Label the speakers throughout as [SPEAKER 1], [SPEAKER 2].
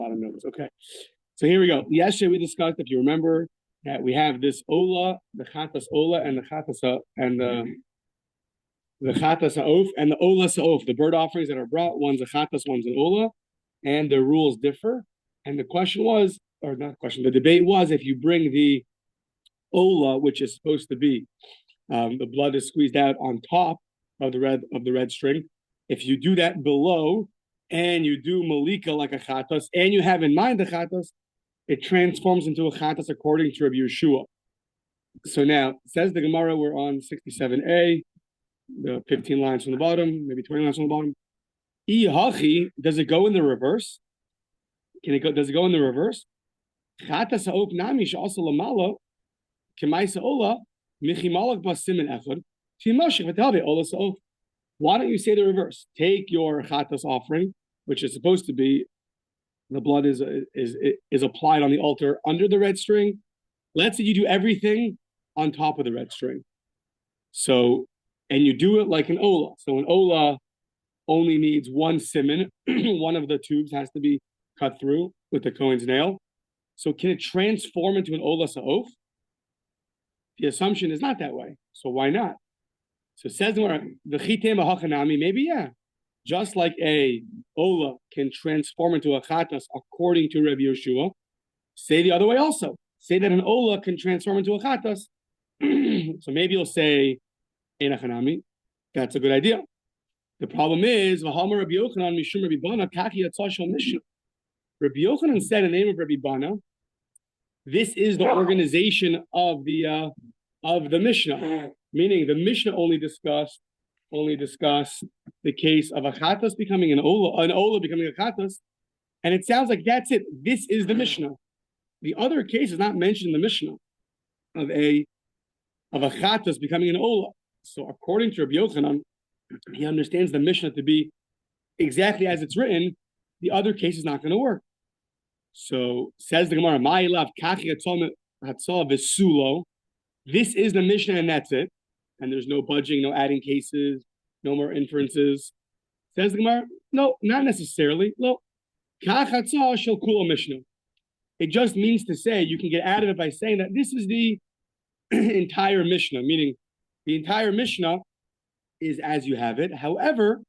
[SPEAKER 1] lot of notes. Okay. So here we go. Yesterday we discussed, if you remember, that we have this ola, the chatas ola, and the chatas and the chatas ha'of and the ola sa'of, the bird offerings that are brought. One's a chatas, one's an ola, and the rules differ. And the question was, or not question, the debate was, if you bring the ola, which is supposed to be the blood is squeezed out on top of the red string. If you do that below, and you do malika like a chatas, and you have in mind the chatas, it transforms into a chatas according to Rabbi Yeshua. So now, says the Gemara, we're on 67a, the 15 lines from the bottom, maybe 20 lines from the bottom. Does it go in the reverse? Does it go in the reverse? Chatas ha'of nami she'asa lamala k'maisa ola michimalak basimin echad timashich v'talve ola sa'of. Why don't you say the reverse? Take your chatas offering, which is supposed to be the blood is applied on the altar under the red string. Let's say you do everything on top of the red string. So, and you do it like an ola. So an ola only needs one siman. One of the tubes has to be cut through with the Kohen's nail. So can it transform into an ola sa'of? The assumption is not that way. So why not? So it says the chitem ha'chanami, maybe yeah. Just like a ola can transform into a chatas according to Rabbi Yeshua, say the other way also. Say that an ola can transform into a chatas. So maybe you'll say ein hachanami. That's a good idea. The problem is v'hamar Rabbi Yochanan mishum Rabbi Bana kaki yatzah shel Mishnah. Rabbi Yochanan said in the name of Rabbi Bana, this is the organization of the Mishnah, meaning the Mishnah only discussed the case of a chatas becoming an ola becoming a chatas, and it sounds like that's it. This is the Mishnah. The other case is not mentioned in the Mishnah of a chatas becoming an ola. So according to Rabbi Yochanan, he understands the Mishnah to be exactly as it's written. The other case is not going to work. So says the Gemara, "Ma'ilav kachi hatzal v'sulo." This is the Mishnah, and that's it. And there's no budging, no adding cases, no more inferences. Says the Gemara, no, not necessarily. No, kach hatzal shel kula Mishnah. It just means to say you can get out of it by saying that this is the entire Mishnah, meaning the entire Mishnah is as you have it. However,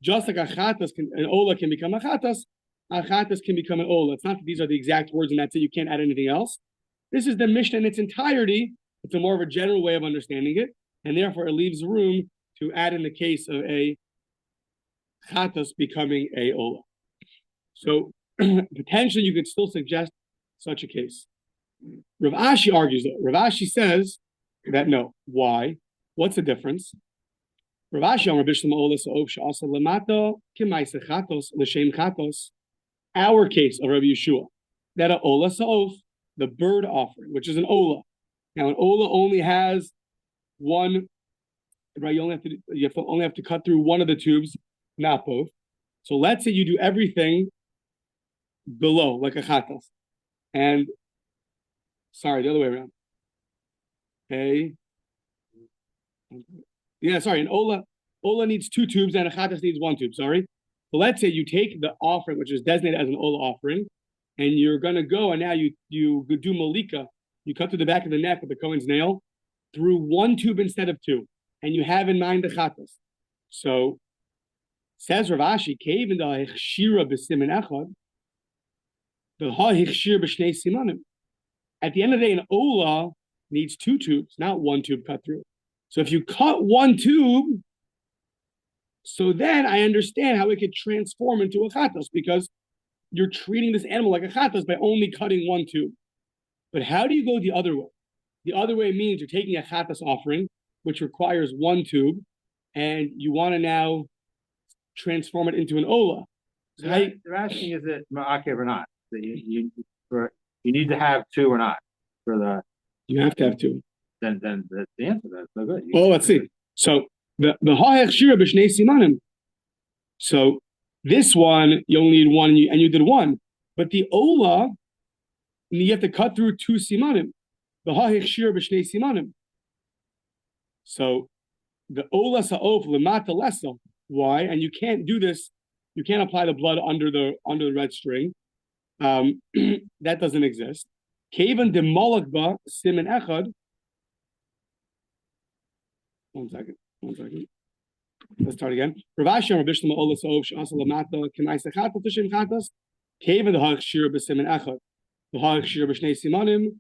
[SPEAKER 1] just like an ola can become a chatas can become an ola. It's not that these are the exact words and that's it. You can't add anything else. This is the Mishnah in its entirety. It's a more of a general way of understanding it, and therefore it leaves room to add in the case of a chatas becoming a ola. So potentially you could still suggest such a case. Rav Ashi argues though. Rav Ashi says that no. Why? What's the difference? Rav Ashi on Rabbi Shlomo ola sa'of she'asa lamato k'maisa chatos l'shem chatos. Our case of Rabbi Yeshua, that a ola sa'of, the bird offering, which is an ola. Now, an ola only has one, right? You only have to cut through one of the tubes, not both. So let's say you do everything below, like a chatas. And, sorry, the other way around. Okay. Yeah, sorry, an ola needs two tubes and a chatas needs one tube, sorry. So let's say you take the offering, which is designated as an ola offering, and you're going to go, and now you do malika. You cut through the back of the neck with the Kohen's nail through one tube instead of two, and you have in mind the chatas. So, says Rav Ashi, "Keivin da hechshira b'simin echad, the ha hechshir b'shnei simanim." At the end of the day, an ola needs two tubes, not one tube cut through. So if you cut one tube, so then I understand how it could transform into a chatas, because you're treating this animal like a chatas by only cutting one tube. But how do you go the other way? The other way means you're taking a chatas offering, which requires one tube, and you want to now transform it into an ola.
[SPEAKER 2] So they're asking, is it ma'akev or not? You need to have two or not for the.
[SPEAKER 1] You have to have two.
[SPEAKER 2] Then that's the answer. That's no good.
[SPEAKER 1] Let's see. So the ha'ech shira b'shnei simanim. So this one you only need one, and you did one, but the ola, you have to cut through two simanim. The ha'ech shira b'shnei simanim. So the ola sa'of lemata lesa. Why? And you can't do this. You can't apply the blood under the red string. That doesn't exist. Kevan de Molokba Simen Echad. One second. Let's start again. Ravashi Rabbi Shlomo Ola Sof Shasa Lamata K'Naisa Chatas Tishim Chatas. Kevan the Hachshir B'Simen Echad. The Hachshir B'Shnei Simanim.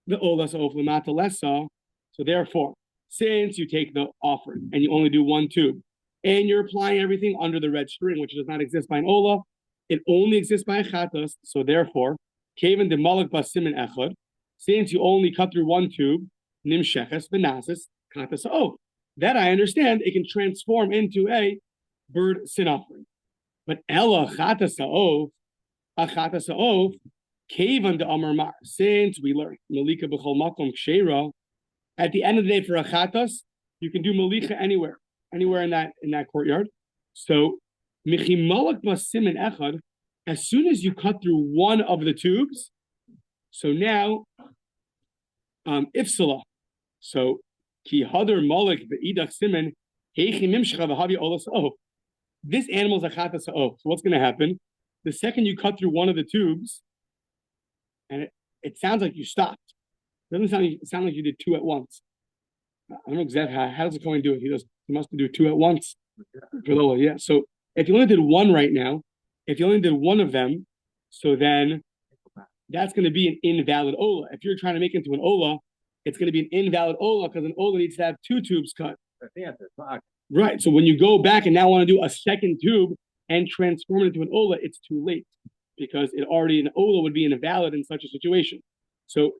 [SPEAKER 1] The Ola Sof Lamata Lessa. So therefore, since you take the offering and you only do one tube, and you're applying everything under the red string, which does not exist by an Ola, it only exists by a Chatas. So therefore, Kevan de Malak Basimin Echad, since you only cut through one tube, Nimsheches Benasis Chatas O. That I understand, it can transform into a bird sin offering. But Ella Chatas O, a Chatas O, Kevan de Amar Mar, since we learn Malika B'chol Makom Kshera, at the end of the day for a Chatas, you can do Malika anywhere in that courtyard. So Michimalak Basimin Echad, as soon as you cut through one of the tubes, so now Ifsala. So Ki Hadar Malik Be'idach Simen Heichi Mimshcha V'Havi Olas O. This animal is a Chatas O. So what's going to happen? The second you cut through one of the tubes, and it sounds like you stopped. It doesn't sound like you did two at once. I don't know exactly how does the Kohen do it. He must do two at once. Yeah. So if you only did one right now, if you only did one of them, so then that's going to be an invalid Ola. If you're trying to make it into an Ola, it's going to be an invalid Ola because an Ola needs to have two tubes cut. Right. So when you go back and now want to do a second tube and transform it into an Ola, it's too late because an Ola would be invalid in such a situation. So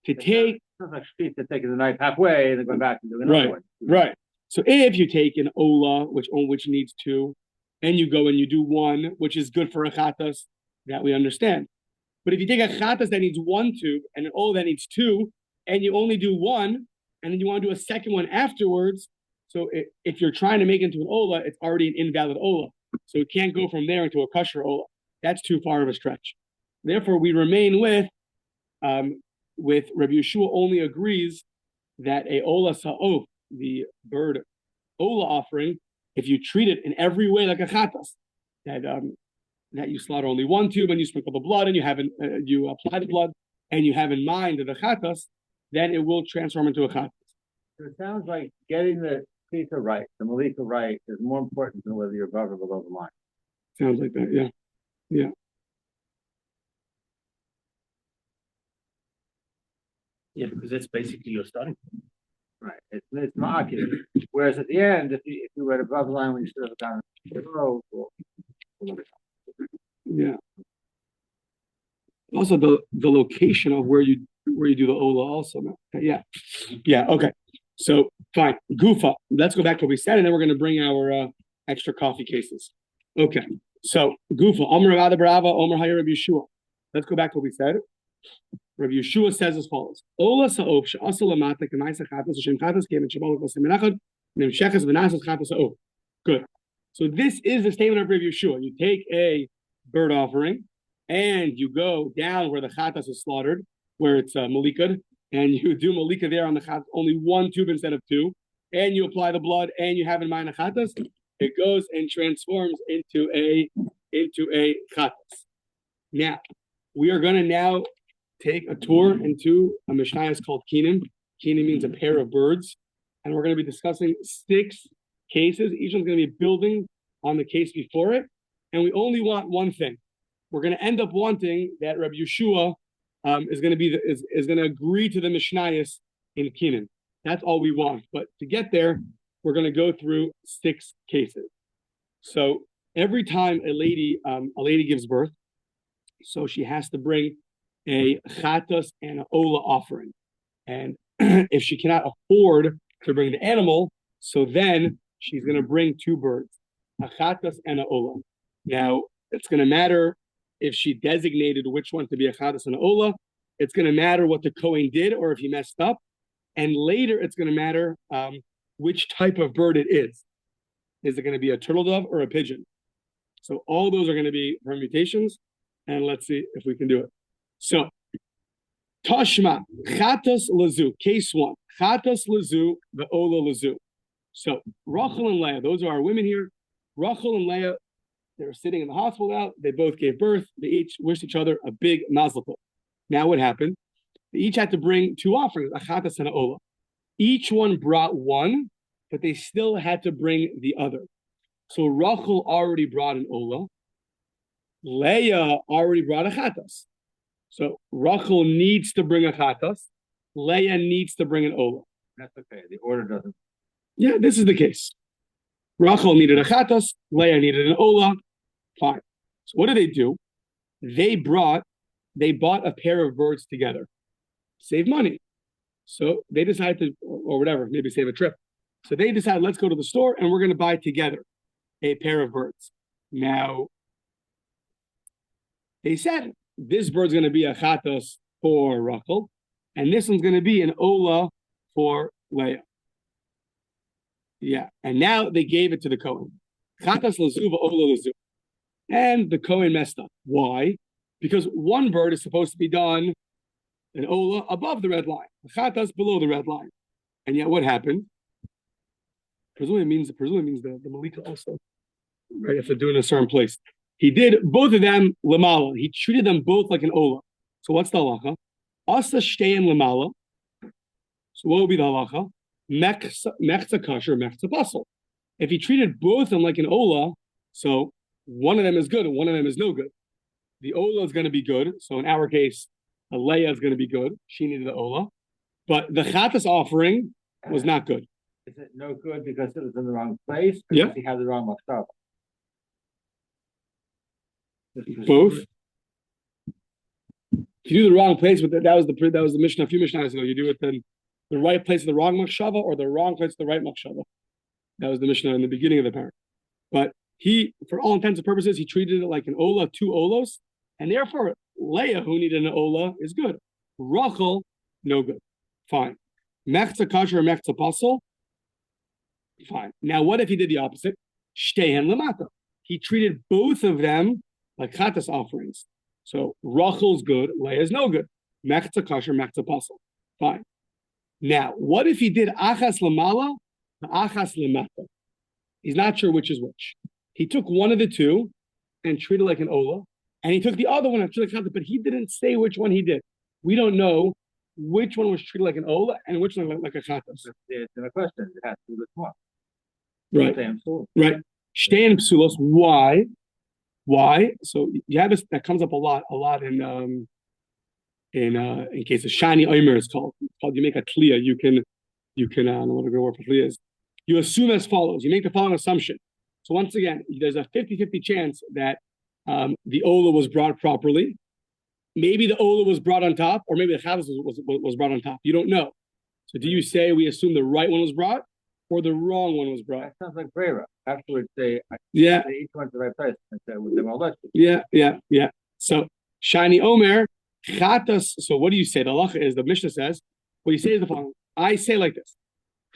[SPEAKER 1] to take
[SPEAKER 2] the knife halfway and then go back and do another one.
[SPEAKER 1] Right. So if you take an Ola, which needs two, and you go and you do one, which is good for a Chatas, that we understand. But if you take a Chatas that needs one tube and an Ola that needs two, and you only do one, and then you want to do a second one afterwards, so if you're trying to make it into an Ola, it's already an invalid Ola. So it can't go from there into a kosher Ola. That's too far of a stretch. Therefore, we remain with Rabbi Yeshua only agrees that a Ola Sa'of, the bird Ola offering, if you treat it in every way like a Chatas, that you slaughter only one tube and you sprinkle the blood and you apply the blood and you have in mind the Chatas, then it will transform into a Chatas.
[SPEAKER 2] So it sounds like getting the Pita right, the Malika right, is more important than whether you're above or below the line.
[SPEAKER 1] Sounds like that, yeah. Yeah.
[SPEAKER 3] Yeah, because that's basically your starting point.
[SPEAKER 2] Right. It's ma'akid. Whereas at the end, if you were above the line when you stood up down below,
[SPEAKER 1] yeah. Also the location of where you do the Ola also. Yeah. Okay. So fine. Gufa. Let's go back to what we said, and then we're going to bring our extra coffee cases. Okay. So Gufa. Omer Rabbi Brava. Omer Hayir Rabbi Yeshua. Let's go back to what we said. Rabbi Yeshua says as follows: Ola Sa'of she'asa lamata k'maisa chatas Hashem chatas came in Shabbat l'kosim menachad nimsheches v'nasas chatas Sa'of. Good. So this is the statement of Rabbi Yeshua. You take a bird offering and you go down where the chatas is slaughtered, where it's malikad, and you do malika there on the chatas, only one tube instead of two, and you apply the blood and you have in mind a chatas. It goes and transforms into a chatas. Now we are going to now take a tour into a Mishnah called Kinim. Kinim means a pair of birds. And we're going to be discussing 6 cases. Each one's going to be building on the case before it. And we only want one thing. We're going to end up wanting that Rabbi Yeshua is going to agree to the Mishnayos in Kinim. That's all we want. But to get there, we're going to go through 6 cases. So every time a lady gives birth, so she has to bring a chatas and an ola offering. And if she cannot afford to bring the animal, so then she's going to bring 2 birds, a chatas and an ola. Now, it's going to matter if she designated which one to be a chatas and an ola. It's going to matter what the Kohen did or if he messed up. And later, it's going to matter which type of bird it is. Is it going to be a turtle dove or a pigeon? So all those are going to be permutations. And let's see if we can do it. So, Tashma, Chatas Lazu, case 1, Chatas Lazu, the Ola Lazu. So, Rachel and Leah, those are our women here. Rachel and Leah They were sitting in the hospital now. They both gave birth. They each wished each other a big mazel tov. Now what happened? They each had to bring two offerings, a chatas and a ola. Each one brought one, but they still had to bring the other. So Rachel already brought an ola. Leah already brought a chatas. So Rachel needs to bring a chatas. Leah needs to bring an ola.
[SPEAKER 2] That's okay. The order doesn't.
[SPEAKER 1] Yeah, this is the case. Rachel needed a chatas. Leah needed an ola. Fine. So what did they do? They bought a pair of birds together. Save money. So they decided to, or whatever, maybe save a trip. So they decided, let's go to the store and we're going to buy together a pair of birds. Now, they said, this bird's going to be a chatas for Rachel, and this one's going to be an ola for Leah. Yeah, and now they gave it to the Kohen. Chatas lazuva, ola lazuva. And the Kohen messed up. Why? Because one bird is supposed to be done an ola above the red line, a chatas below the red line. And yet what happened? Presumably means the malika also. Right, if they're doing a certain place. He did both of them lamala. He treated them both like an ola. So what's the halacha? Asa shtein lamala. So what would be the halacha? Mechza kasher, mechza pasel. If he treated both of them like an ola, so one of them is good and one of them is no good. The ola is going to be good. So in our case, a Leah is going to be good. She needed the ola. But the chatas offering was not good.
[SPEAKER 2] Is it no good because it was in the wrong place? Or
[SPEAKER 1] Yeah.
[SPEAKER 2] because he had the wrong machshava?
[SPEAKER 1] Both. If you do the wrong place, but that was the Mishnah a few Mishnahs ago. You do it in the right place of the wrong machshava or the wrong place of the right machshava. That was the Mishnah in the beginning of the parent. But he, for all intents and purposes, he treated it like an ola, two olos, and therefore Leah, who needed an ola, is good. Rachel, no good. Fine. Mechza kasher or mechza pasel. Fine. Now, what if he did the opposite? Shtehen lamata. He treated both of them like chatas offerings. So Rachel's good, Leah's no good. Mechza kasher, mechza pasel. Fine. Now, what if he did achas lamala, achas lamata? He's not sure which is which. He took one of the two and treated like an ola, and he took the other one and treated like chatas, but he didn't say which one he did. We don't know which one was treated like an ola and which one like a chatas.
[SPEAKER 2] There's a question. It has to do with one.
[SPEAKER 1] Right. Right. Shtein psulos. Why? Why? So you have this that comes up a lot in case of shani omer is called. You make a tliya. You can I don't know what a good word for tliya is. You assume as follows. You make the following assumption. So once again, there's a 50-50 chance that the ola was brought properly. Maybe the ola was brought on top, or maybe the chatas was brought on top. You don't know. So do you say we assume the right one was brought, or the wrong one was brought?
[SPEAKER 2] That sounds like Brera. Afterwards, they each went to the right place and said, "With them all left."
[SPEAKER 1] Yeah. So shani omer chatas. So what do you say? The halacha is the Mishnah says. What you say is the following. I say like this: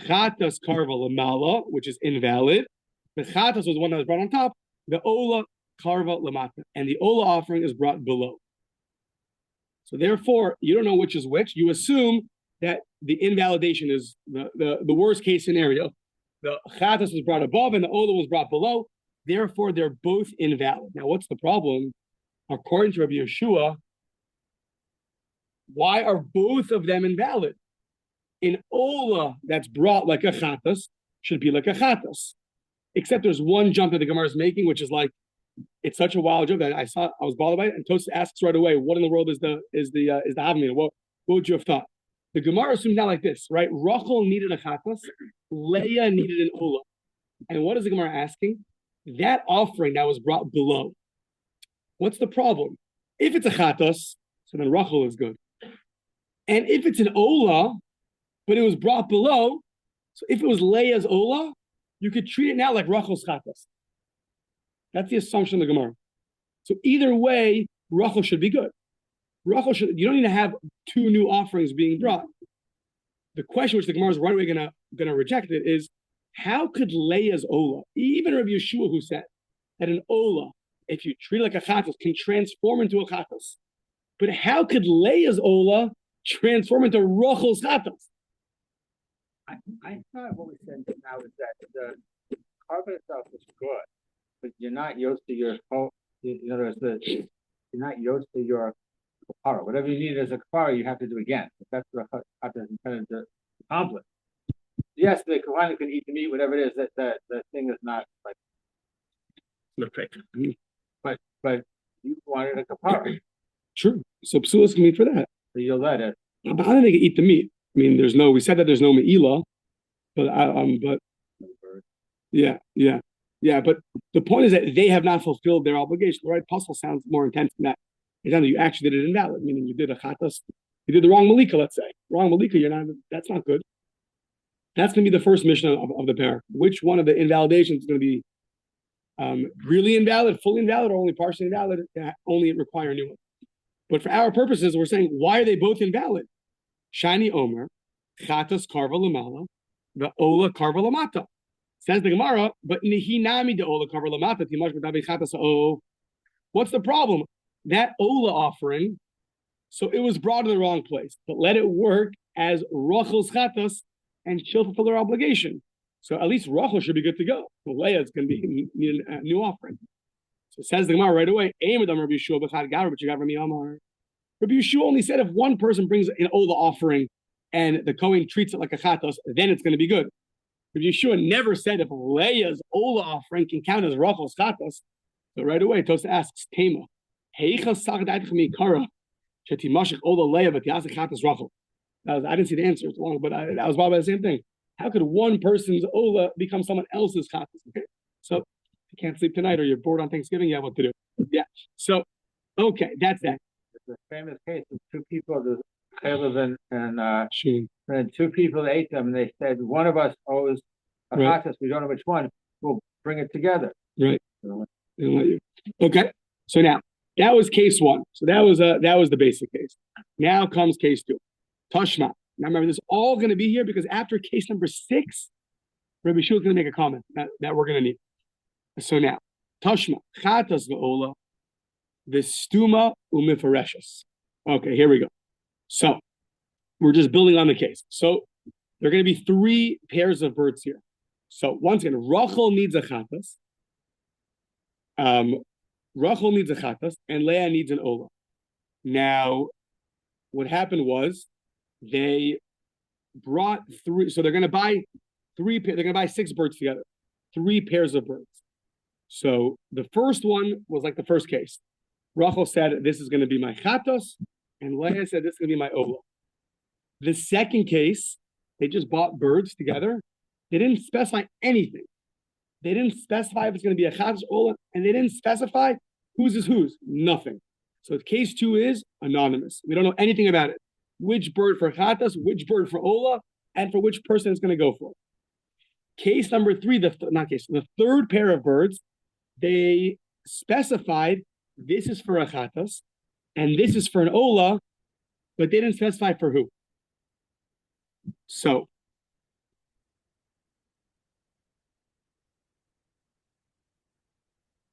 [SPEAKER 1] chatas karva lamala, which is invalid. The chatas was the one that was brought on top. The ola karva lamata, and the ola offering is brought below. So therefore, you don't know which is which. You assume that the invalidation is the worst case scenario. The chatas was brought above and the ola was brought below. Therefore, they're both invalid. Now, what's the problem? According to Rabbi Yeshua, why are both of them invalid? An ola that's brought like a chatas should be like a chatas. Except there's one jump that the Gemara is making, which is like, it's such a wild joke that I was bothered by it. And Tosfos asks right away, what in the world is the Havamina? What would you have thought? The Gemara assumes now like this, right? Rachel needed a chatas, Leah needed an ola. And what is the Gemara asking? That offering that was brought below. What's the problem? If it's a chatas, so then Rachel is good. And if it's an ola, but it was brought below, so if it was Leah's ola, you could treat it now like Rachel's chatas. That's the assumption of the Gemara. So either way, Rachel should be good. You don't need to have two new offerings being brought. The question which the Gemara is right away gonna reject it is, how could Leah's ola, even Rabbi Yeshua who said that an ola, if you treat it like a chatas, can transform into a chatas, but how could Leah's ola transform into Rachel's chatas?
[SPEAKER 2] I thought what we said now is that the carbon itself is good. but you're not used to your whole. In other words, you're not used to your kapara. Whatever you need as a kapara, you have to do again. That's what Chata is intended to accomplish. Yes, the kohen can eat the meat, whatever it is. That the thing is not like. But you wanted a kapara.
[SPEAKER 1] True. So psulas can eat for that.
[SPEAKER 2] So you'll let it.
[SPEAKER 1] But how do they eat the meat? I mean, we said that there's no me'ilah, but yeah. But the point is that they have not fulfilled their obligation. The right puzzle sounds more intense than that. It's not that you actually did it invalid, meaning you did a chatas, you did the wrong malika, let's say. Wrong malika, that's not good. That's going to be the first mission of the pair. Which one of the invalidations is going to be really invalid, fully invalid, or only partially invalid, only require a new one? But for our purposes, we're saying, why are they both invalid? Shani Omer, Chatas Karva Lamala, the Ola Karva Lamata. Says the Gemara, but Nihinami de Ola Karva Lamata, Timash B'Davi Chatas O. What's the problem? That Ola offering, so it was brought to the wrong place, but let it work as Rachel's Chatas, and she'll fulfill her obligation. So at least Rachel should be good to go. Well, Leah is going to need a new offering. So says the Gemara right away, Rabbi Yeshua only said if one person brings an Ola offering and the Kohen treats it like a chatos, then it's going to be good. Rabbi Yeshua never said if Leah's Ola offering can count as Rachel's chatos. So right away, Tosa asks, Tema, I didn't see the answer, it's long, but I was bothered by the same thing. How could one person's Ola become someone else's chatas? Okay, so you can't sleep tonight or you're bored on Thanksgiving, you have what to do. Yeah, so, okay, that's that.
[SPEAKER 2] The famous case of two people, the Kollel and two people ate them, and they said one of us owes a chatas, we don't know which one. We'll bring it together. Right.
[SPEAKER 1] Okay. So now that was case one. So that was the basic case. Now comes case two. Tashma. Now remember, this is all going to be here because after case number 6, Rabbi Shua is going to make a comment that we're going to need. So now, Tashma chatas ve'ola. The stuma umifareshes. Okay, here we go. So we're just building on the case. So there are going to be 3 pairs of birds here. So once again, Rachel needs a chatas. Rachel needs a chatas, and Leah needs an ola. Now, what happened was they brought 3. So they're going to buy 3. They're going to buy 6 birds together, 3 pairs of birds. So the first one was like the first case. Rachel said, this is going to be my chatos, and Leah said, this is going to be my ola. The second case, they just bought birds together. They didn't specify anything. They didn't specify if it's going to be a chatos ola, and they didn't specify whose is whose. Nothing. So case 2 is anonymous. We don't know anything about it. Which bird for chatos, which bird for ola, and for which person it's going to go for. Case number 3, the third pair of birds, they specified this is for a chatas, and this is for an ola, but they didn't specify for who. So,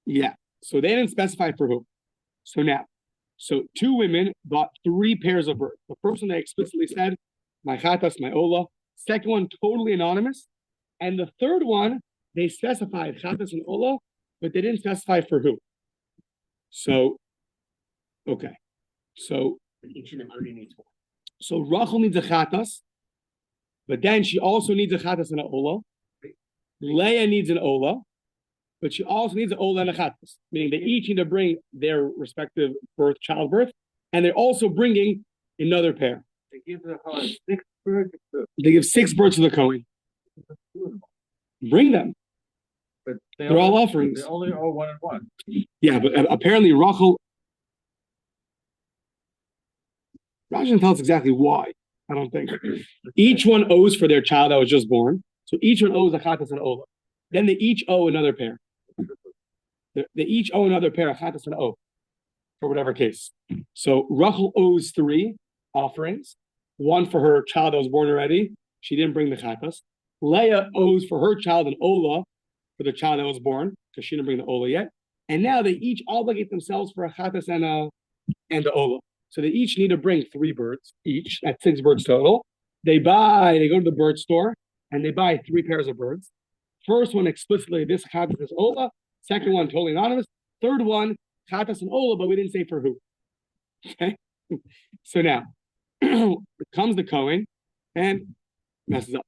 [SPEAKER 1] yeah, so they didn't specify for who. So now, 2 women bought 3 pairs of birds. The first one they explicitly said, my chatas, my ola. Second one, totally anonymous. And the third one, they specified chatas and ola, but they didn't specify for who. So, okay. So
[SPEAKER 3] each of them only needs one.
[SPEAKER 1] So Rachel needs a chatas, but then she also needs a chatas and an ola. Leah needs an ola, but she also needs an ola and a chatas, meaning they each need to bring their respective childbirth, and they're also bringing another pair.
[SPEAKER 2] They give the Kohen 6 birds.
[SPEAKER 1] They give 6 birds to the Kohen. Bring them.
[SPEAKER 2] But
[SPEAKER 1] they're all offerings.
[SPEAKER 2] They only owe 1 and 1.
[SPEAKER 1] Yeah, but apparently Rachel doesn't tell us exactly why. I don't think. Each one owes for their child that was just born. So each one owes a chatas and ola. Then they each owe another pair. They each owe another pair, a chatas and o, for whatever case. So Rachel owes 3 offerings. 1 for her child that was born already. She didn't bring the chatas. Leah owes for her child an ola for the child that was born, because she didn't bring the ola yet. And now they each obligate themselves for a chatas and the ola. So they each need to bring 3 birds each. That's 6 birds total. They go to the bird store, and they buy 3 pairs of birds. First one explicitly, this chatas is ola. Second one, totally anonymous. Third one, chatas and ola, but we didn't say for who. Okay? So now, comes the Kohen and messes up.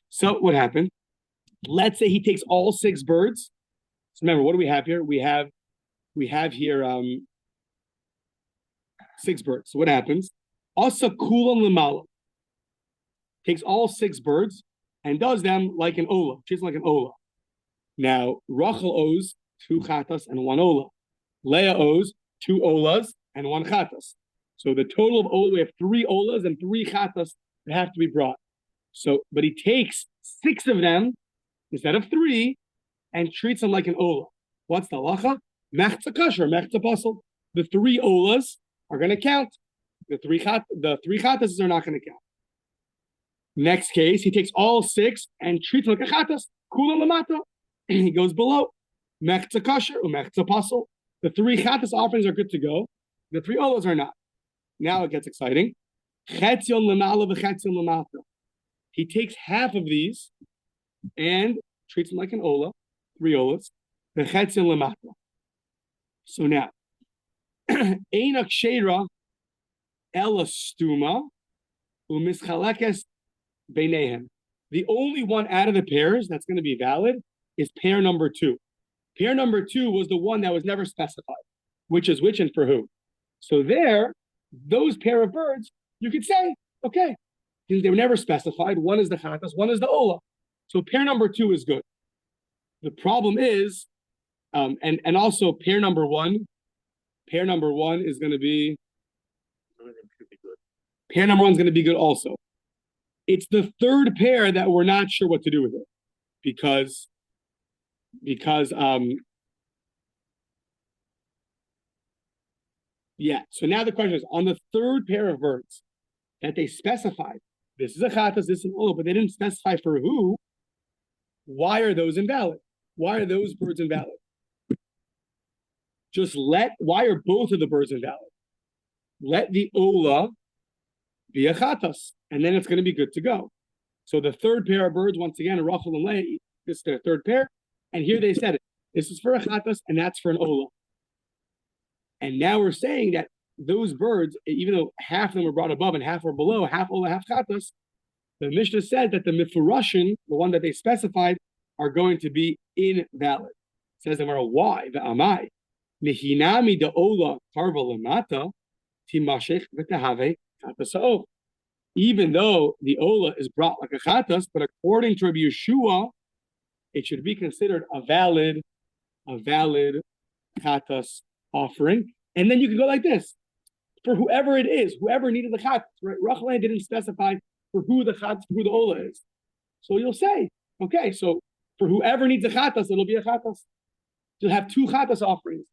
[SPEAKER 1] So what happened? Let's say he takes all 6 birds. So remember, what do we have here? We have here 6 birds. So what happens? Asa kulam lemala. Takes all 6 birds and does them like an ola. Treats them like an ola. Now, Rachel owes 2 chatas and 1 ola. Leah owes 2 olas and 1 chatas. So the total of ola, we have 3 olas and 3 chatas that have to be brought. So, but he takes 6 of them instead of 3 and treats them like an ola. What's the halacha? Mechza kasher, mechza pasel. The 3 olas are going to count. The 3 chatas are not going to count. Next case, he takes all 6 and treats them like a chatas. Kula lamata. He goes below. Mechza kasher or mechza pasel. The 3 chatas offerings are good to go. The 3 olas are not. Now it gets exciting. Chetzion lemala v'chetzion lemata. He takes half of these and treats them like an ola, 3 olas. V'chetzion lemata. So now, Einak sheira ela stuma u'mischalekes beinehem. The only one out of the pairs that's going to be valid is pair number 2. Pair number 2 was the one that was never specified, which is which and for who. So there, those pair of birds, you could say, okay, because they were never specified. One is the chatas, one is the ola. So pair number 2 is good. The problem is, and also pair number 1 is going to be, pair number 1 is going to be good also. It's the 3rd pair that we're not sure what to do with it, because yeah. So now the question is, on the 3rd pair of birds that they specified, this is a chatas, this is an ola, but they didn't specify for who. Why are those invalid? Why are those birds invalid? Why are both of the birds invalid? Let the ola be a chatas, and then it's going to be good to go. So the 3rd pair of birds, once again, Rachel and Leah, this is their 3rd pair, and here they said it. This is for a chatas, and that's for an ola. And now we're saying that those birds, even though half of them were brought above and half were below, half ola, half chatas, the Mishnah said that the mifurashim, the one that they specified, are going to be invalid. It says, why? The amai. Mehinami de ola karva lamata timashech v'tehave chatas. Even though the ola is brought like a chatas, but according to Rabbi Yeshua, it should be considered a valid chatas offering. And then you can go like this. For whoever it is, whoever needed the chatas, right? Rachel didn't specify for who the chatas, who the ola is. So you'll say, okay, so for whoever needs a chatas, it'll be a chatas. You'll have 2 chatas offerings.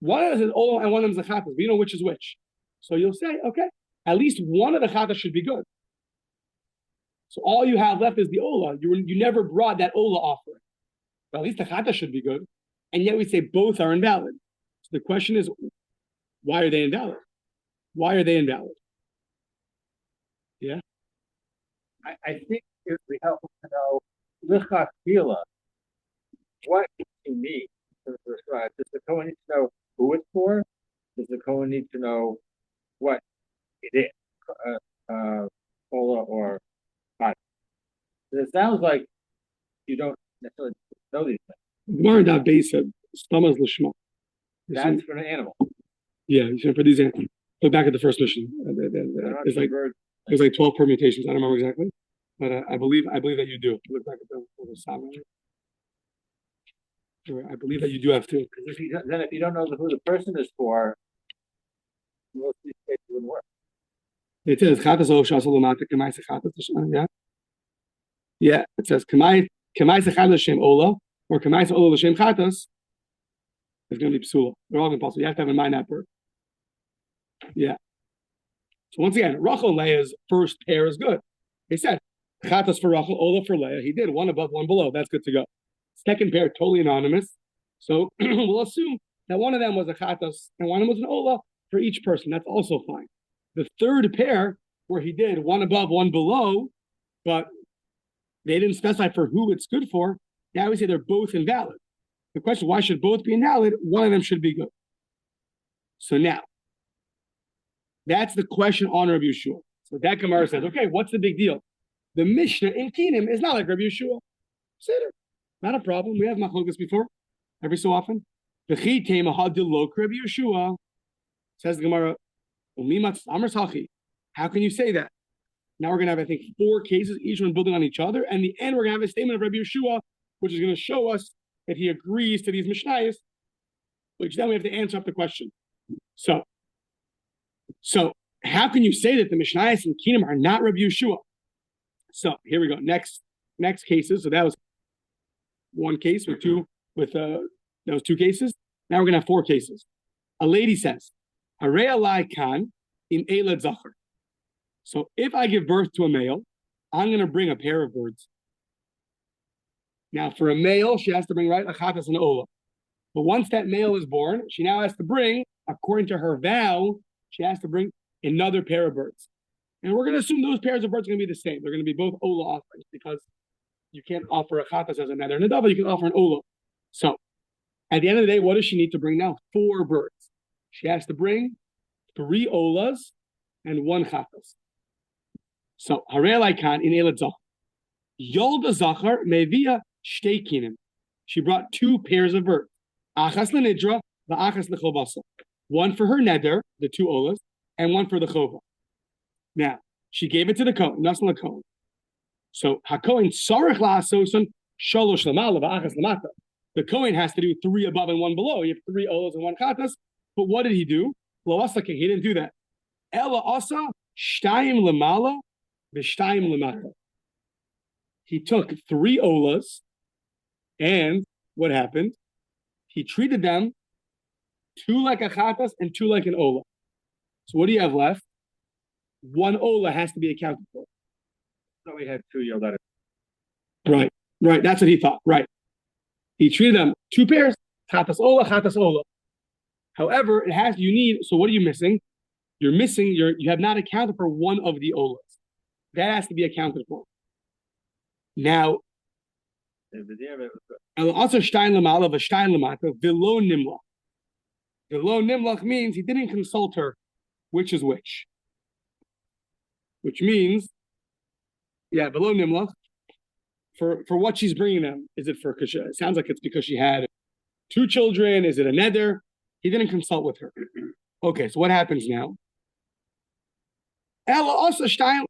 [SPEAKER 1] One of them is an ola and one of them is a chatas, but you know which is which. So you'll say, okay, at least one of the chatas should be good. So all you have left is the ola. You never brought that ola offering. But at least the chatas should be good. And yet we say both are invalid. So the question is, why are they invalid? Why are they invalid? Yeah?
[SPEAKER 2] I think it would be helpful to know lichatchila, what you need to prescribe. Does the Kohen need to know who it's for? Does the Kohen need to know what it is? Ola or not? It sounds like you don't necessarily know these things.
[SPEAKER 1] Gemara that base said, "Stamas l'shma."
[SPEAKER 2] That's for an animal.
[SPEAKER 1] Yeah, you said for these animals. Look back at the first mission. There's like 12 permutations. I don't remember exactly, but I believe that you do. Look back at the summary. I believe that you do have to.
[SPEAKER 2] If you don't know who the person is for, most of these cases wouldn't work.
[SPEAKER 1] It says chatas o shasalamata kamai sechatas. Yeah, yeah. It says kamai sechatas shem ola or kamai ola l'shem chatas. It's going to be psula. They're all impossible. You have to have in mind that bird. Yeah. So once again, Rachel and Leah's first pair is good. He said chatas for Rachel, ola for Leah. He did one above, one below. That's good to go. Second pair, totally anonymous. So we'll assume that one of them was a chatas and one of them was an ola for each person. That's also fine. The third pair, where he did one above, one below, but they didn't specify for who it's good for, now we say they're both invalid. The question, why should both be invalid? One of them should be good. So now, that's the question on Rabbi Yeshua. So that Gemara says, okay, what's the big deal? The Mishnah in Kinim is not like Rabbi Yeshua. Consider, not a problem. We have machlokas before, every so often. Rabbi Yeshua says the Gemara, how can you say that? Now we're going to have, I think, 4 cases, each one building on each other. And in the end, we're going to have a statement of Rabbi Yeshua, which is going to show us that he agrees to these Mishnayos, which then we have to answer up the question. So how can you say that the Mishnayos and Kinim are not Rabbi Yeshua? So here we go. Next cases. So that was one case that was 2 cases. Now we're going to have 4 cases. A lady says, Harei alai kan im elad zachar. So if I give birth to a male, I'm going to bring a pair of birds. Now for a male, she has to bring, right, a chatas and ola. But once that male is born, she now has to bring, according to her vow, she has to bring another pair of birds. And we're going to assume those pairs of birds are going to be the same. They're going to be both ola offerings because you can't offer a chatas as a nether and a dava. You can offer an ola. So at the end of the day, what does she need to bring now? 4 birds. She has to bring 3 olas and 1 chatas. So harei alai kan in elad zachar. Yolda zachar mevia shtei kinim. She brought 2 pairs of birds. Achas lenidra, va'achas lechovasa. One for her neder, the 2 olas, and one for the chova. Now, she gave it to the Kohen, Nasan LaKohen. So, HaKohen Sarech La'asoson Shalosh Lamala Va'achas Lamata. The Kohen has to do 3 above and 1 below. You have 3 olas and 1 chatas. But what did he do? Lo Asake, he didn't do that. Ela Asa Shtayim Lamala V'Shtayim Lamata. He took 3 olas, and what happened? He treated them 2 like a chatas and 2 like an ola. So what do you have left? 1 ola has to be accounted for.
[SPEAKER 2] So we had 2 yoledim.
[SPEAKER 1] Right. That's what he thought. Right. He treated them 2 pairs, chatas ola, chatas ola. However, so what are you missing? You have not accounted for 1 of the olas. That has to be accounted for. Now, also Shtein Lamala, V'Shtein Lamata, V'lo Nimlach. V'lo Nimlach means he didn't consult her which is which. Which means, V'lo Nimlach, for what she's bringing them. Is it for, it sounds like it's because she had 2 children. Is it a neder? He didn't consult with her. Okay, so what happens now? Ella also Shtein.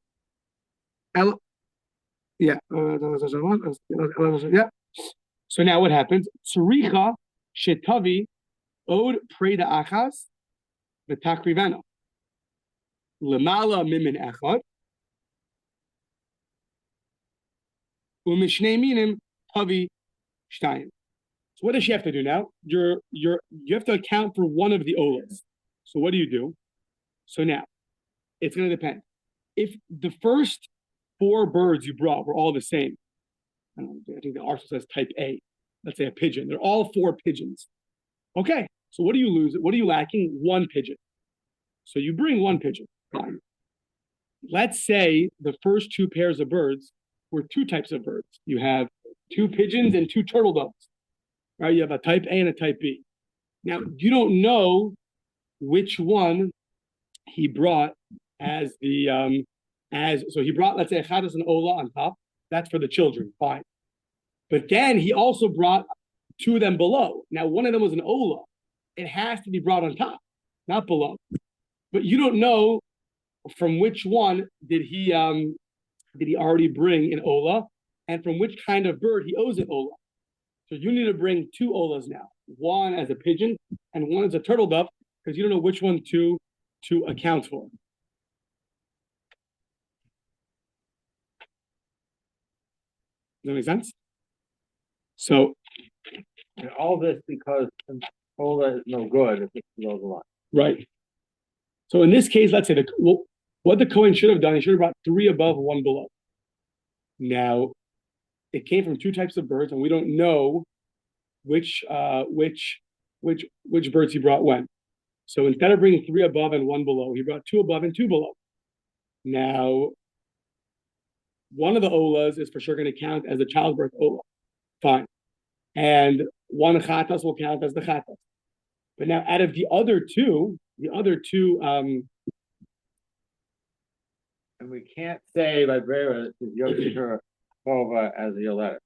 [SPEAKER 1] Yeah. So now what happens? Tzricha shetavi od preda achas v'takrivena lemala mimin echad u'mishnei minim tavi shtayim. So what does she have to do now? You have to account for 1 of the olas. So what do you do? So now it's going to depend. If the first 4 birds you brought were all the same, I think the article says type A. Let's say a pigeon. They're all 4 pigeons. Okay, so what do you lose? What are you lacking? 1 pigeon. So you bring 1 pigeon. Fine. Let's say the first 2 pairs of birds were 2 types of birds. You have 2 pigeons and 2 turtle doves. Right? You have a type A and a type B. Now, you don't know which one he brought as the so he brought, let's say, a chatas and ola on top. That's for the children, fine. But then he also brought 2 of them below. Now, 1 of them was an ola. It has to be brought on top, not below. But you don't know from which one did he already bring an ola, and from which kind of bird he owes an ola. So you need to bring 2 olas now. 1 as a pigeon and 1 as a turtle dove, because you don't know which one to account for. Does that make sense? So,
[SPEAKER 2] and all this because ola is no good if it's below the line.
[SPEAKER 1] Right. So in this case, let's say what the Kohen should have done, he should have brought 3 above, 1 below. Now, it came from 2 types of birds, and we don't know which birds he brought when. So instead of bringing 3 above and 1 below, he brought 2 above and 2 below. Now, one of the olas is for sure going to count as a childbirth ola. Fine. And one chatas will count as the chatas. But now, out of the other two,
[SPEAKER 2] and we can't say by Brera Yoshir Kova as a Yoletis.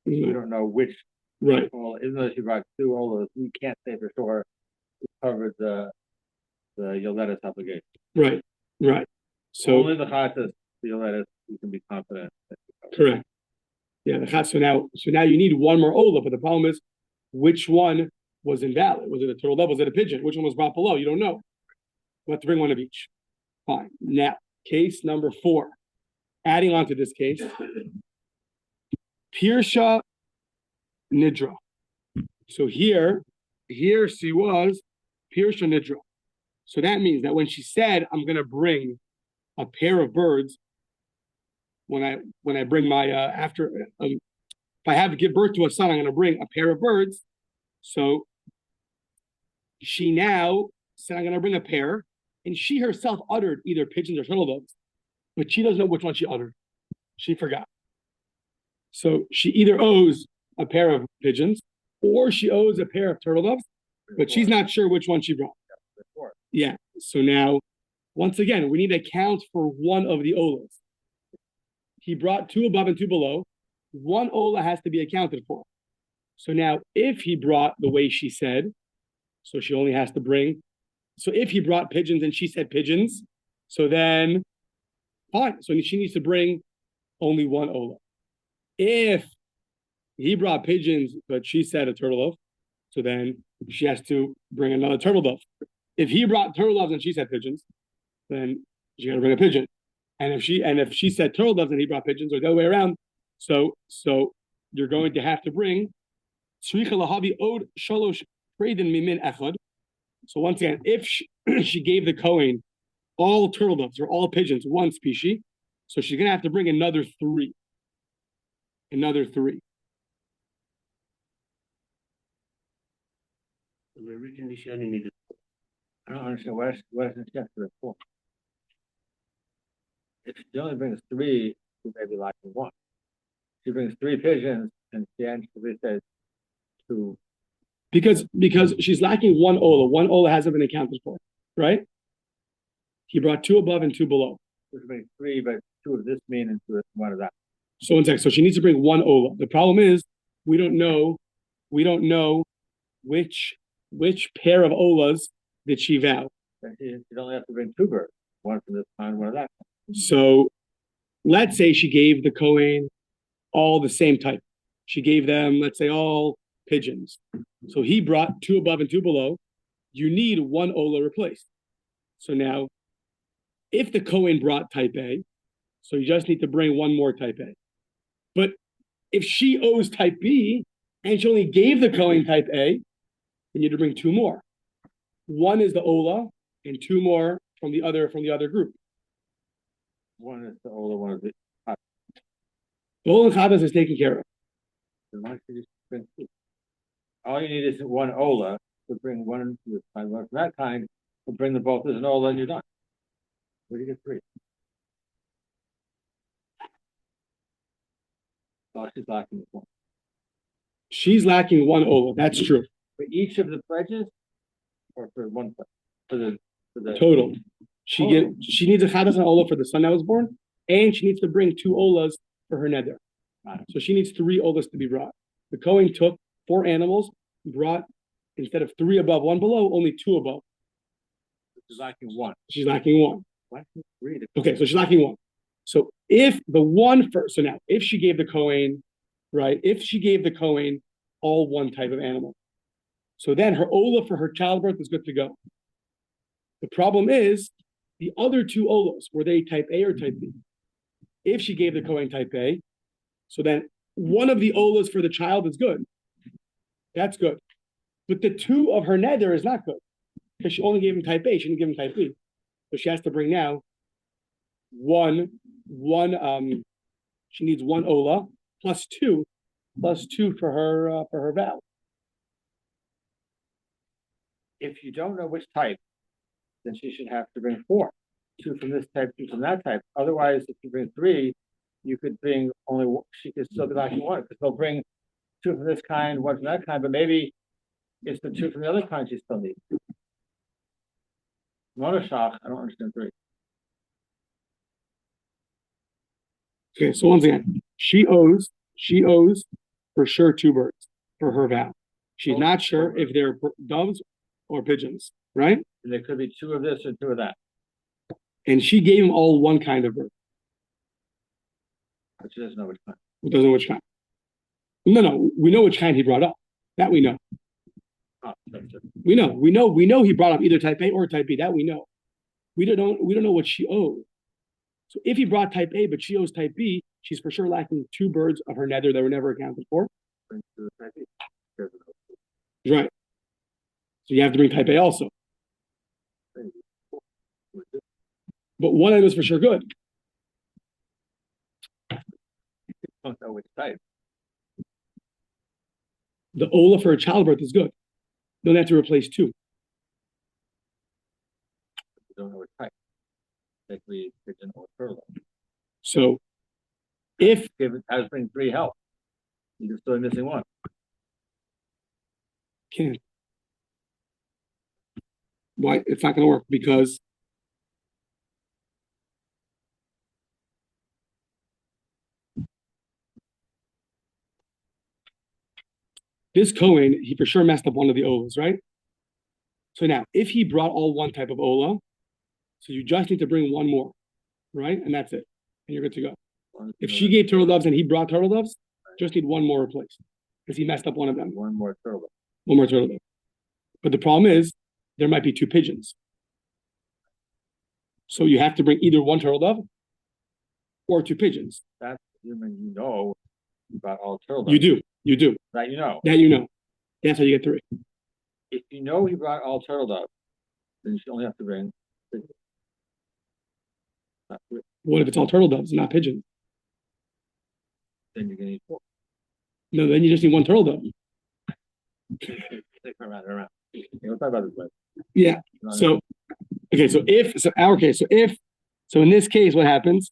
[SPEAKER 2] We don't know which.
[SPEAKER 1] Right.
[SPEAKER 2] Well, even though she brought two olas, we can't say for sure it covered the Yoletis obligation.
[SPEAKER 1] Right. So
[SPEAKER 2] only the chatas, the Yoletis, you can be confident.
[SPEAKER 1] Correct. Yeah, the chatas. So now you need one more ola, but the problem is, which one was invalid? Was it a turtle dove? Was it a pigeon? Which one was brought below? You don't know. You have to bring one of each. Fine. Now, case number 4. Adding on to this case, Pirsha Nidra. So here she was Pirsha Nidra. So that means that when she said, "I'm going to bring a pair of birds," when I bring my if I have to give birth to a son, I'm going to bring a pair of birds. So she now said, "I'm going to bring a pair," and she herself uttered either pigeons or turtle doves, but she doesn't know which one she uttered. She forgot. So she either owes a pair of pigeons or she owes a pair of turtle doves, but she's not sure which one she brought. Yeah. So now, once again, we need to account for one of the olas. He brought 2 above and 2 below. One ola has to be accounted for. So now, if he brought the way she said, so she only has to bring. So if he brought pigeons and she said pigeons, so then fine. So she needs to bring only one ola. If he brought pigeons, but she said a turtle dove, so then she has to bring another turtle dove. If he brought turtle doves and she said pigeons, then she got to bring a pigeon. And if she said turtle doves and he brought pigeons, or the other way around, so you're going to have to bring tzricha lahavi od shalosh freidin mimin echad. So once again, if she gave the Kohen all turtle doves or all pigeons, one species, so she's going to have to bring another 3.
[SPEAKER 3] Originally, she only needed.
[SPEAKER 2] I don't understand what is the step for it for? If she only brings 3, she may be lacking 1. She brings 3 pigeons, and she actually says 2.
[SPEAKER 1] Because she's lacking one ola. One ola hasn't been accounted for, right? He brought 2 above and 2 below.
[SPEAKER 2] She brings 3, but 2 of this mean and 2 of one of that.
[SPEAKER 1] So one second. So she needs to bring one ola. The problem is we don't know which pair of olas did she vow.
[SPEAKER 2] She'd only have to bring 2 birds, one from this kind, one of that kind.
[SPEAKER 1] So let's say she gave the Kohen all the same type. She gave them, let's say, all pigeons. So he brought 2 above and 2 below. You need one ola replaced. So now, if the Kohen brought type A, so you just need to bring one more type A. But if she owes type B and she only gave the Kohen type A, then you need to bring 2 more. One is the ola, and 2 more from the other group.
[SPEAKER 2] One is the ola, one is the chatas.
[SPEAKER 1] The ola and chatas is taken care of.
[SPEAKER 2] Then why should you bring 2? All you need is one ola to bring one from this kind, one from that kind, to bring them both as an ola, and you're done. Where do you get 3? Oh, she's lacking 1.
[SPEAKER 1] She's lacking one ola. That's true.
[SPEAKER 2] For each of the pledges, or for one pledge? For the
[SPEAKER 1] total. She needs a chatas and ola for the son that was born, and she needs to bring 2 olas for her neder. So she needs 3 olas to be brought. The Kohen took 4 animals, brought instead of 3 above, 1 below, only 2 above.
[SPEAKER 2] She's lacking 1.
[SPEAKER 1] She's lacking 1.
[SPEAKER 2] Why can't you read it?
[SPEAKER 1] Okay, so she's lacking 1. So if the one first, so now if she gave the Kohen, right? If she gave the Kohen all one type of animal, so then her ola for her childbirth is good to go. The problem is the other 2 olas, were they type A or type B? If she gave the Kohen type A, so then one of the olas for the child is good. That's good. But the 2 of her neder is not good because she only gave him type A. She didn't give him type B. So she has to bring now one. She needs 1 ola plus 2 for her vow.
[SPEAKER 2] If you don't know which type, then she should have to bring 4. 2 from this type, 2 from that type. Otherwise, if you bring 3, you could bring only. She could still be lacking 1 because they'll bring two from this kind, one from that kind, but maybe it's the two from the other kind she still needs. Monoshach, I don't understand three.
[SPEAKER 1] Okay, so once again, she owes for sure 2 birds for her vow. She's not sure if they're doves or pigeons, right?
[SPEAKER 2] And there could be 2 of this or 2 of that.
[SPEAKER 1] And she gave him all one kind of bird.
[SPEAKER 2] But she doesn't know which kind.
[SPEAKER 1] Who doesn't know which kind? No, we know which kind he brought up. That we know.
[SPEAKER 2] Oh, that's it.
[SPEAKER 1] We know he brought up either type A or type B. That we know. We don't know what she owed. So if he brought type A but she owes type B, she's for sure lacking 2 birds of her nether that were never accounted for. Right. So you have to bring type A also. But one item is for sure good.
[SPEAKER 2] Don't know which type.
[SPEAKER 1] The Ola for a childbirth is good. Don't have to replace 2.
[SPEAKER 2] You don't know which type. Basically, pigeon or turtle.
[SPEAKER 1] So if
[SPEAKER 2] I was bringing 3 help. You're still missing 1.
[SPEAKER 1] can't. Why? It's not going to work because this Cohen, he for sure messed up one of the Olas, right? So now, if he brought all one type of Ola, so you just need to bring 1 more, right? And that's it. And you're good to go. If she gave turtle doves and he brought turtle doves, just need 1 more replaced because he messed up one of them.
[SPEAKER 2] 1 more turtle.
[SPEAKER 1] 1 more turtle dove. But the problem is, there might be 2 pigeons. So you have to bring either 1 turtle dove or 2 pigeons.
[SPEAKER 2] That's assuming you know about all turtle doves.
[SPEAKER 1] You do.
[SPEAKER 2] That you know.
[SPEAKER 1] That's how you get 3.
[SPEAKER 2] If you know he brought all turtle doves, then you should only have to bring pigeons. Not 3.
[SPEAKER 1] What if it's all turtle doves, not pigeons?
[SPEAKER 2] Then you're gonna need 4.
[SPEAKER 1] No, then you just need 1 turtle dove.
[SPEAKER 2] Take around and around. Okay, we'll talk about this later.
[SPEAKER 1] Yeah. So in this case, what happens?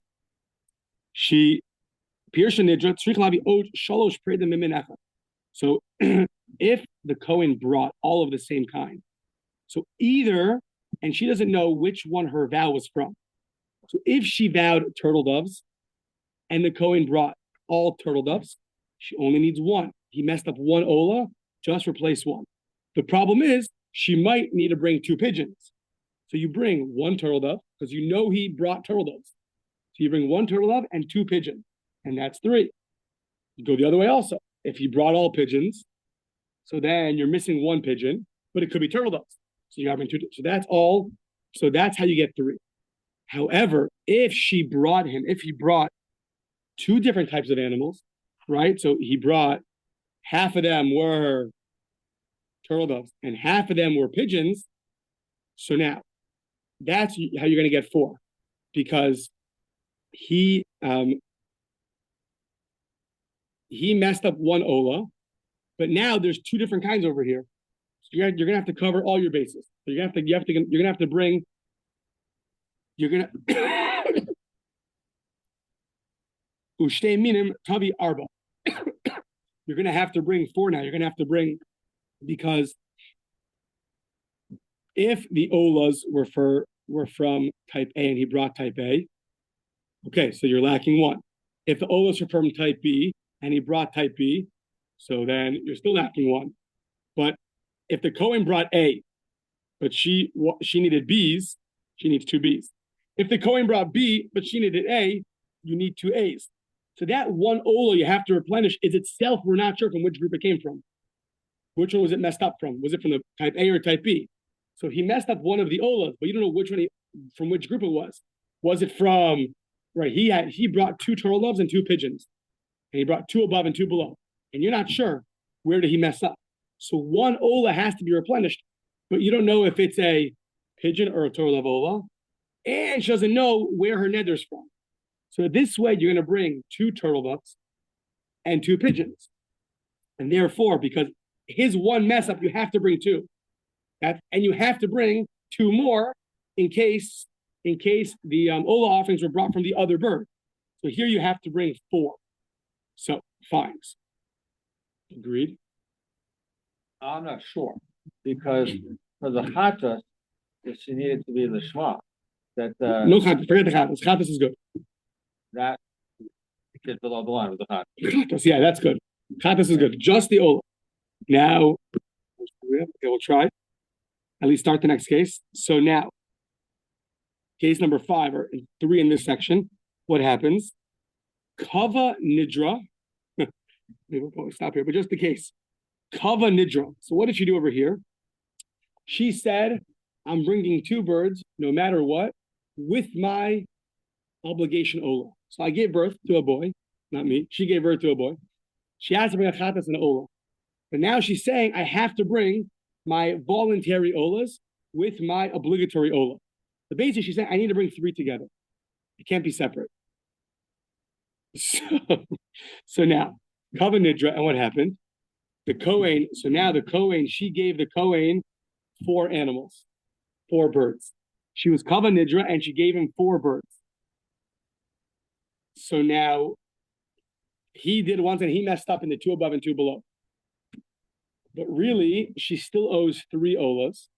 [SPEAKER 1] She Pirsha Nidra Tzrichlavi Ot Shalosh Predim Miminacha. So if the Cohen brought all of the same kind, so either, and she doesn't know which one her vow was from. So if she vowed turtle doves and the Cohen brought all turtle doves, she only needs 1. He messed up 1 Ola, just replace 1. The problem is she might need to bring 2 pigeons. So you bring 1 turtle dove because you know he brought turtle doves. So you bring 1 turtle dove and 2 pigeons, and that's 3. You go the other way also. If he brought all pigeons, so then you're missing 1 pigeon, but it could be turtle doves. So you got to bring 2. So that's all. So that's how you get 3. However, if he brought 2 different types of animals, right? So he brought half of them were turtle doves and half of them were pigeons. So now that's how you're going to get 4, because he messed up 1 Ola, but now there's 2 different kinds over here. So you're gonna have to cover all your bases. So you're gonna have to bring. Ushtei minim tavi arba. You're gonna have to bring 4 now. You're gonna have to bring, because if the Olas were from type A and he brought type A, okay, so you're lacking 1. If the Olas were from type B and he brought type B, so then you're still lacking 1. But if the Cohen brought A, but she needed B's, she needs 2 B's. If the Cohen brought B, but she needed A, you need 2 A's. So that 1 Ola you have to replenish is itself, we're not sure from which group it came from. Which one was it messed up from? Was it from the type A or type B? So he messed up one of the Olas, but you don't know which one from which group it was. Was it from, right, he brought 2 turtle doves and 2 pigeons. And he brought 2 above and 2 below. And you're not sure where did he mess up. So 1 Ola has to be replenished, but you don't know if it's a pigeon or a turtle dove Ola. And she doesn't know where her nether's from. So this way, you're going to bring 2 turtle doves and 2 pigeons. And therefore, because his 1 mess up, you have to bring 2. And you have to bring 2 more in case the Ola offerings were brought from the other bird. So here you have to bring 4. So, fine. Agreed.
[SPEAKER 2] I'm not sure, because for the chatas, if she needed to be lishma, that
[SPEAKER 1] No chatas, forget the chatas. Chatas is good.
[SPEAKER 2] that is below the line with the chatas.
[SPEAKER 1] Chatas, yeah, that's good. Chatas is good. Just the ola. Now, okay, we'll try. At least start the next case. So now, case number 5 or 3 in this section. What happens? Kava nidra. Maybe we'll probably stop here, but just the case. Kava nidra. So what did she do over here? She said, I'm bringing 2 birds, no matter what, with my obligation ola. So I gave birth to a boy, not me. She gave birth to a boy. She has to bring a chatas and an ola. But now she's saying, I have to bring my voluntary olas with my obligatory ola. So basically, she's saying, I need to bring 3 together. It can't be separate. So now, Kava Nidra, and what happened? The Kohen, so now the Kohen, she gave the Kohen 4 animals, 4 birds. She was Kava Nidra, and she gave him 4 birds. So now, he did one thing, he messed up in the 2 above and 2 below. But really, she still owes 3 olas,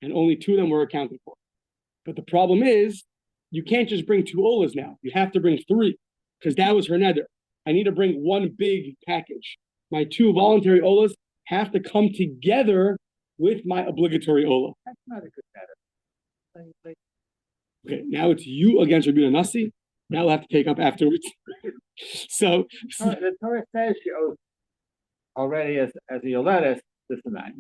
[SPEAKER 1] and only 2 of them were accounted for. But the problem is, you can't just bring 2 olas now. You have to bring 3, because that was her neder. I need to bring 1 big package. My 2 voluntary olas have to come together with my obligatory ola.
[SPEAKER 2] That's not a good matter.
[SPEAKER 1] Okay, now it's you against Rabbi Nasi. Now we'll have to take up afterwards. So
[SPEAKER 2] The Torah says she owes already as a yoledes this and that.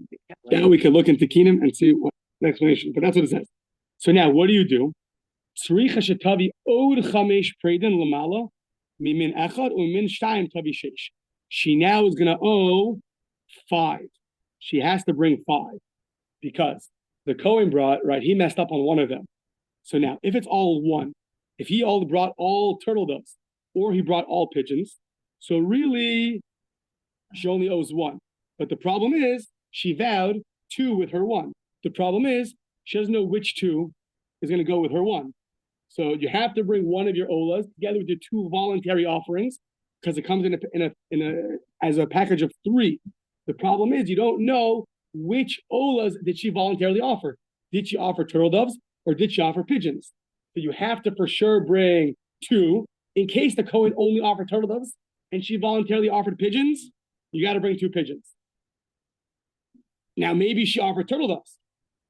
[SPEAKER 1] Now we can look into Keenum and see what the explanation. But that's what it says. So now, what do? Tzricha shetavi od chamesh preden lamala mimin echad umin shtayim tavi sheish. She now is going to owe 5. She has to bring 5 because the Kohen brought, right, he messed up on one of them. So now, if it's all 1, if he brought all turtle doves or he brought all pigeons, so really she only owes 1. But the problem is she vowed 2 with her 1. The problem is she doesn't know which 2 is going to go with her 1. So you have to bring 1 of your olas together with your 2 voluntary offerings because it comes as a package of 3. The problem is you don't know which olas did she voluntarily offer. Did she offer turtle doves or did she offer pigeons? So you have to for sure bring 2 in case the Kohen only offered turtle doves and she voluntarily offered pigeons. You got to bring 2 pigeons. Now maybe she offered turtle doves,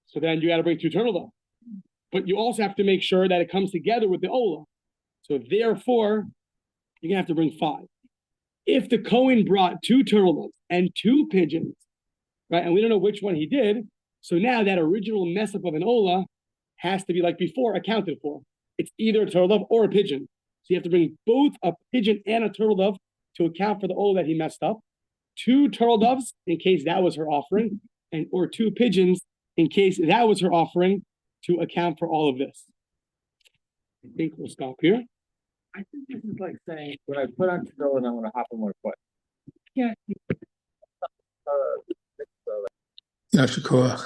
[SPEAKER 1] so then you got to bring 2 turtle doves. But you also have to make sure that it comes together with the ola. So therefore, you're gonna have to bring 5. If the Kohen brought 2 turtle doves and 2 pigeons, right, and we don't know which one he did, so now that original mess up of an ola has to be like before accounted for. It's either a turtle dove or a pigeon. So you have to bring both a pigeon and a turtle dove to account for the ola that he messed up. 2 turtle doves in case that was her offering, or 2 pigeons in case that was her offering to account for all of this. I think we'll stop here.
[SPEAKER 2] I think this is like saying when I put on tefillin and I want to hop on one foot. You can't.
[SPEAKER 4] Yasher koach.